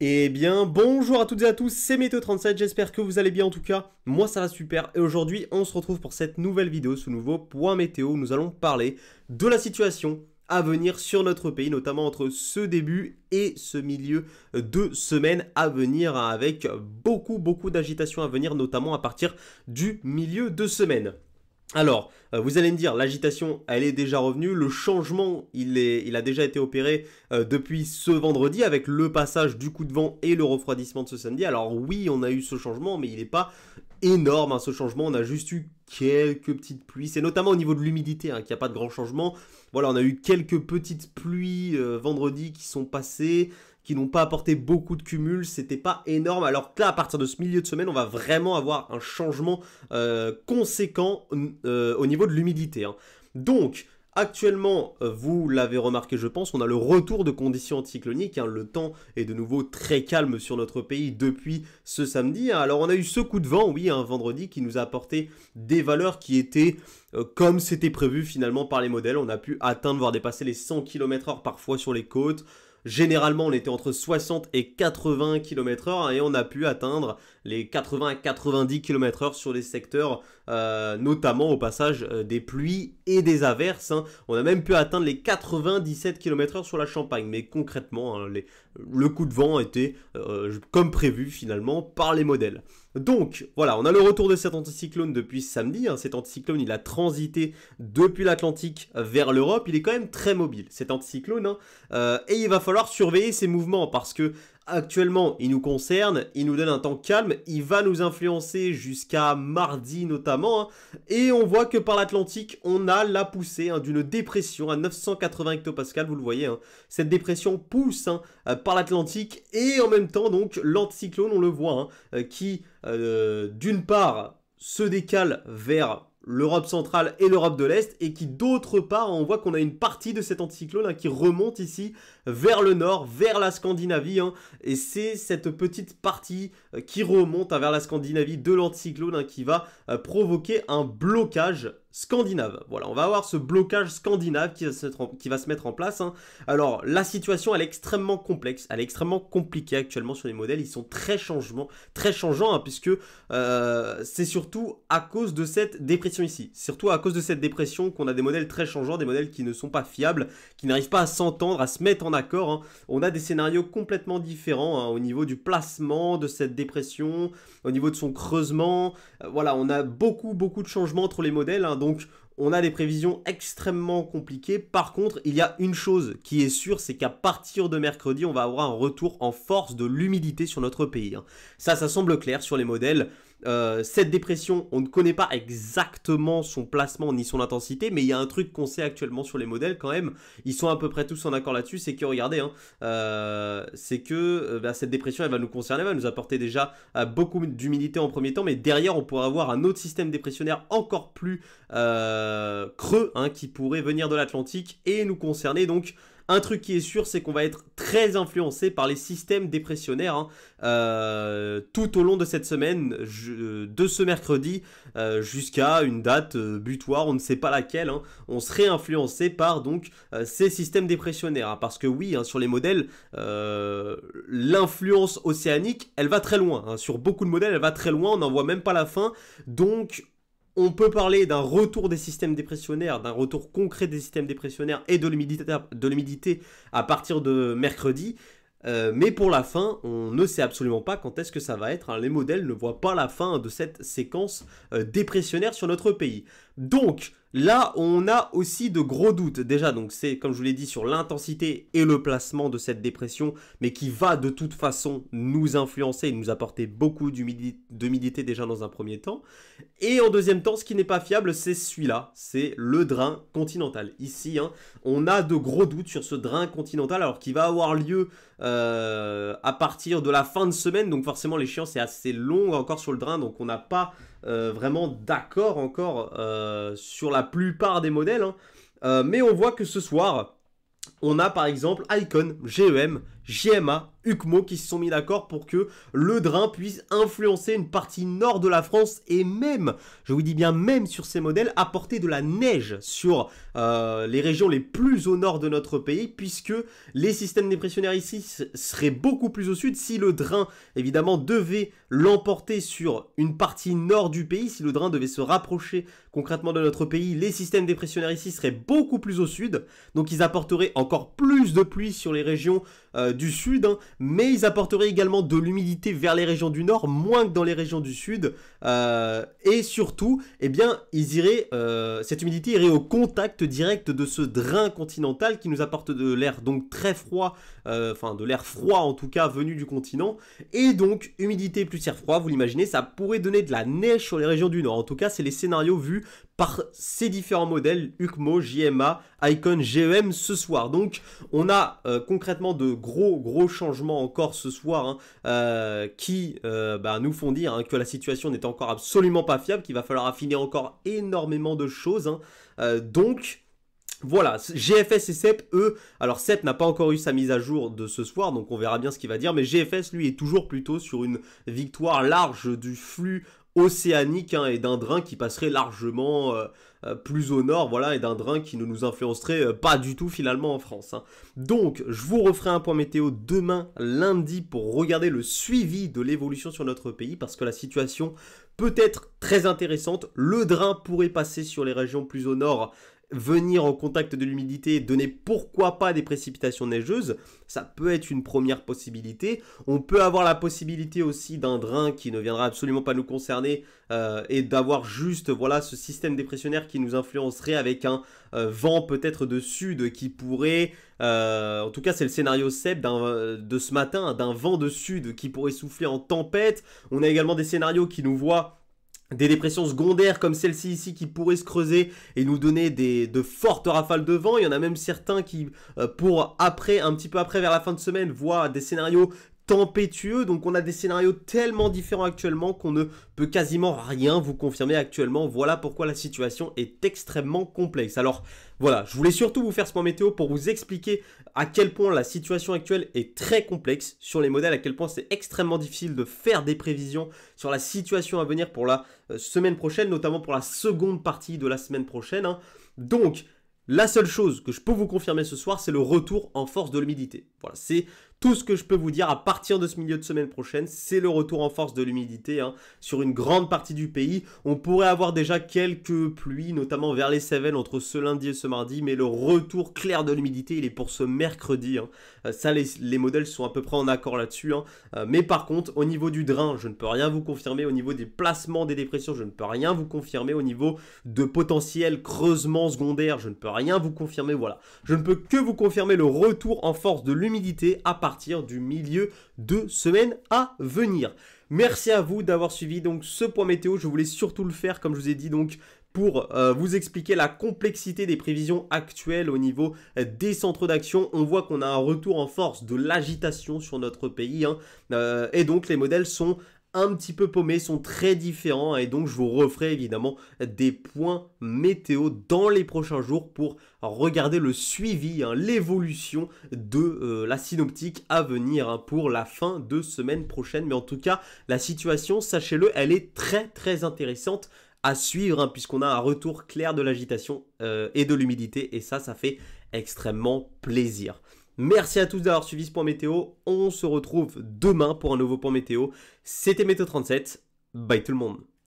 Eh bien, bonjour à toutes et à tous, c'est Météo37, j'espère que vous allez bien en tout cas. Moi ça va super et aujourd'hui on se retrouve pour cette nouvelle vidéo, ce nouveau point météo où nous allons parler de la situation à venir sur notre pays, notamment entre ce début et ce milieu de semaine à venir, avec beaucoup d'agitation à venir, notamment à partir du milieu de semaine. Alors, vous allez me dire, l'agitation, elle est déjà revenue, le changement, il a déjà été opéré depuis ce vendredi avec le passage du coup de vent et le refroidissement de ce samedi. Alors oui, on a eu ce changement, mais il n'est pas énorme, hein, ce changement, on a juste eu quelques petites pluies, c'est notamment au niveau de l'humidité qu'il n'y a pas de grand changement. Voilà, on a eu quelques petites pluies vendredi qui sont passées, qui n'ont pas apporté beaucoup de cumul, c'était pas énorme, alors que là, à partir de ce milieu de semaine, on va vraiment avoir un changement conséquent au niveau de l'humidité. Donc, actuellement, vous l'avez remarqué, je pense, on a le retour de conditions anticycloniques. Le temps est de nouveau très calme sur notre pays depuis ce samedi. Alors, on a eu ce coup de vent, oui, un vendredi, qui nous a apporté des valeurs qui étaient comme c'était prévu finalement par les modèles. On a pu atteindre, voire dépasser les 100 km/h parfois sur les côtes. Généralement, on était entre 60 et 80 km/h et on a pu atteindre les 80 à 90 km/h sur les secteurs, notamment au passage des pluies et des averses. On a même pu atteindre les 97 km/h sur la Champagne. Mais concrètement, le coup de vent était comme prévu finalement par les modèles. Donc voilà, on a le retour de cet anticyclone depuis samedi. Cet anticyclone, il a transité depuis l'Atlantique vers l'Europe. Il est quand même très mobile, cet anticyclone. Et il va falloir surveiller ses mouvements parce que actuellement, il nous concerne, il nous donne un temps calme, il va nous influencer jusqu'à mardi notamment. Et on voit que par l'Atlantique, on a la poussée d'une dépression à 980 hectopascales, vous le voyez. Cette dépression pousse par l'Atlantique et en même temps, donc, l'anticyclone, on le voit, qui, d'une part, se décale vers l'Europe centrale et l'Europe de l'Est, et qui d'autre part, on voit qu'on a une partie de cet anticyclone qui remonte ici vers le nord, vers la Scandinavie, et c'est cette petite partie qui remonte vers la Scandinavie de l'anticyclone qui va provoquer un blocage scandinave. Voilà, on va avoir ce blocage scandinave qui va se mettre en place. Alors, la situation, elle est extrêmement complexe, elle est extrêmement compliquée actuellement sur les modèles. Ils sont très changeants, puisque c'est surtout à cause de cette dépression ici. Surtout à cause de cette dépression qu'on a des modèles très changeants, des modèles qui ne sont pas fiables, qui n'arrivent pas à s'entendre, à se mettre en accord. On a des scénarios complètement différents au niveau du placement de cette dépression, au niveau de son creusement. Voilà, on a beaucoup de changements entre les modèles. Donc, on a des prévisions extrêmement compliquées. Par contre, il y a une chose qui est sûre, c'est qu'à partir de mercredi, on va avoir un retour en force de l'humidité sur notre pays. Ça semble clair sur les modèles. Cette dépression, on ne connaît pas exactement son placement ni son intensité, mais il y a un truc qu'on sait actuellement sur les modèles quand même. Ils sont à peu près tous en accord là-dessus, c'est que regardez, c'est que cette dépression, elle va nous concerner, elle va nous apporter déjà beaucoup d'humidité en premier temps, mais derrière, on pourra avoir un autre système dépressionnaire encore plus creux qui pourrait venir de l'Atlantique et nous concerner. Donc, un truc qui est sûr, c'est qu'on va être très influencé par les systèmes dépressionnaires tout au long de cette semaine, de ce mercredi jusqu'à une date butoir, on ne sait pas laquelle. On serait influencé par donc ces systèmes dépressionnaires. Parce que oui, sur les modèles, l'influence océanique, elle va très loin. Sur beaucoup de modèles, elle va très loin, on n'en voit même pas la fin. Donc, on peut parler d'un retour des systèmes dépressionnaires, d'un retour concret des systèmes dépressionnaires et de l'humidité à partir de mercredi. Mais pour la fin, on ne sait absolument pas quand est-ce que ça va être. Les modèles ne voient pas la fin de cette séquence dépressionnaire sur notre pays. Donc, là, on a aussi de gros doutes. Déjà, donc c'est, comme je vous l'ai dit, sur l'intensité et le placement de cette dépression, mais qui va de toute façon nous influencer et nous apporter beaucoup d'humidité déjà dans un premier temps. Et en deuxième temps, ce qui n'est pas fiable, c'est celui-là, c'est le drain continental. Ici, on a de gros doutes sur ce drain continental, alors qu'il va avoir lieu à partir de la fin de semaine. Donc forcément, l'échéance est assez longue encore sur le drain, donc on n'a pas vraiment d'accord encore sur la plupart des modèles. Mais on voit que ce soir, on a par exemple Icon, GEM GMA, UCMO qui se sont mis d'accord pour que le drain puisse influencer une partie nord de la France et même, je vous dis bien même sur ces modèles, apporter de la neige sur les régions les plus au nord de notre pays, puisque les systèmes dépressionnaires ici seraient beaucoup plus au sud. Si le drain évidemment devait l'emporter sur une partie nord du pays, si le drain devait se rapprocher concrètement de notre pays, les systèmes dépressionnaires ici seraient beaucoup plus au sud, donc ils apporteraient encore plus de pluie sur les régions du sud, hein, mais ils apporteraient également de l'humidité vers les régions du nord, moins que dans les régions du sud, et surtout, eh bien, cette humidité irait au contact direct de ce drain continental qui nous apporte de l'air donc très froid, enfin de l'air froid en tout cas venu du continent, et donc humidité plus air froid, vous l'imaginez, ça pourrait donner de la neige sur les régions du nord. En tout cas, c'est les scénarios vus par ces différents modèles UCMO, JMA, Icon, GEM ce soir. Donc on a concrètement de gros changements encore ce soir, hein, qui nous font dire, hein, que la situation n'est encore absolument pas fiable, qu'il va falloir affiner encore énormément de choses, hein. Donc voilà, GFS et CEP, eux, alors CEP n'a pas encore eu sa mise à jour de ce soir, donc on verra bien ce qu'il va dire, mais GFS, lui, est toujours plutôt sur une victoire large du flux océanique, hein, et d'un drain qui passerait largement plus au nord, voilà, et d'un drain qui ne nous influencerait pas du tout finalement en France, hein. Donc, je vous referai un point météo demain, lundi, pour regarder le suivi de l'évolution sur notre pays, parce que la situation peut être très intéressante. Le drain pourrait passer sur les régions plus au nord, venir en contact de l'humidité, donner pourquoi pas des précipitations neigeuses, ça peut être une première possibilité. On peut avoir la possibilité aussi d'un drain qui ne viendra absolument pas nous concerner, et d'avoir juste voilà ce système dépressionnaire qui nous influencerait avec un vent peut-être de sud qui pourrait, en tout cas c'est le scénario CEP de ce matin, d'un vent de sud qui pourrait souffler en tempête. On a également des scénarios qui nous voient des dépressions secondaires comme celle-ci ici qui pourraient se creuser et nous donner de fortes rafales de vent. Il y en a même certains qui, un petit peu après, vers la fin de semaine, voient des scénarios tempétueux. Donc on a des scénarios tellement différents actuellement qu'on ne peut quasiment rien vous confirmer actuellement. Voilà pourquoi la situation est extrêmement complexe. Alors voilà, je voulais surtout vous faire ce point météo pour vous expliquer à quel point la situation actuelle est très complexe sur les modèles, à quel point c'est extrêmement difficile de faire des prévisions sur la situation à venir pour la semaine prochaine, notamment pour la seconde partie de la semaine prochaine, hein. Donc, la seule chose que je peux vous confirmer ce soir, c'est le retour en force de l'humidité. Voilà, c'est tout ce que je peux vous dire à partir de ce milieu de semaine prochaine, c'est le retour en force de l'humidité, hein, sur une grande partie du pays. On pourrait avoir déjà quelques pluies, notamment vers les Cévennes entre ce lundi et ce mardi, mais le retour clair de l'humidité, il est pour ce mercredi, hein. Ça, les modèles sont à peu près en accord là-dessus, hein. Mais par contre, au niveau du drain, je ne peux rien vous confirmer. Au niveau des placements des dépressions, je ne peux rien vous confirmer. Au niveau de potentiel creusement secondaire, je ne peux rien vous confirmer. Voilà, je ne peux que vous confirmer le retour en force de l'humidité à partir du milieu de semaine à venir. Merci à vous d'avoir suivi donc ce point météo. Je voulais surtout le faire, comme je vous ai dit, donc pour vous expliquer la complexité des prévisions actuelles au niveau des centres d'action. On voit qu'on a un retour en force de l'agitation sur notre pays, hein, et donc les modèles sont un petit peu paumés, sont très différents, et donc je vous referai évidemment des points météo dans les prochains jours pour regarder le suivi, hein, l'évolution de la synoptique à venir, hein, pour la fin de semaine prochaine. Mais en tout cas, la situation, sachez-le, elle est très intéressante à suivre, hein, puisqu'on a un retour clair de l'agitation et de l'humidité, et ça fait extrêmement plaisir. Merci à tous d'avoir suivi ce point météo. On se retrouve demain pour un nouveau point météo. C'était Météo 37. Bye tout le monde.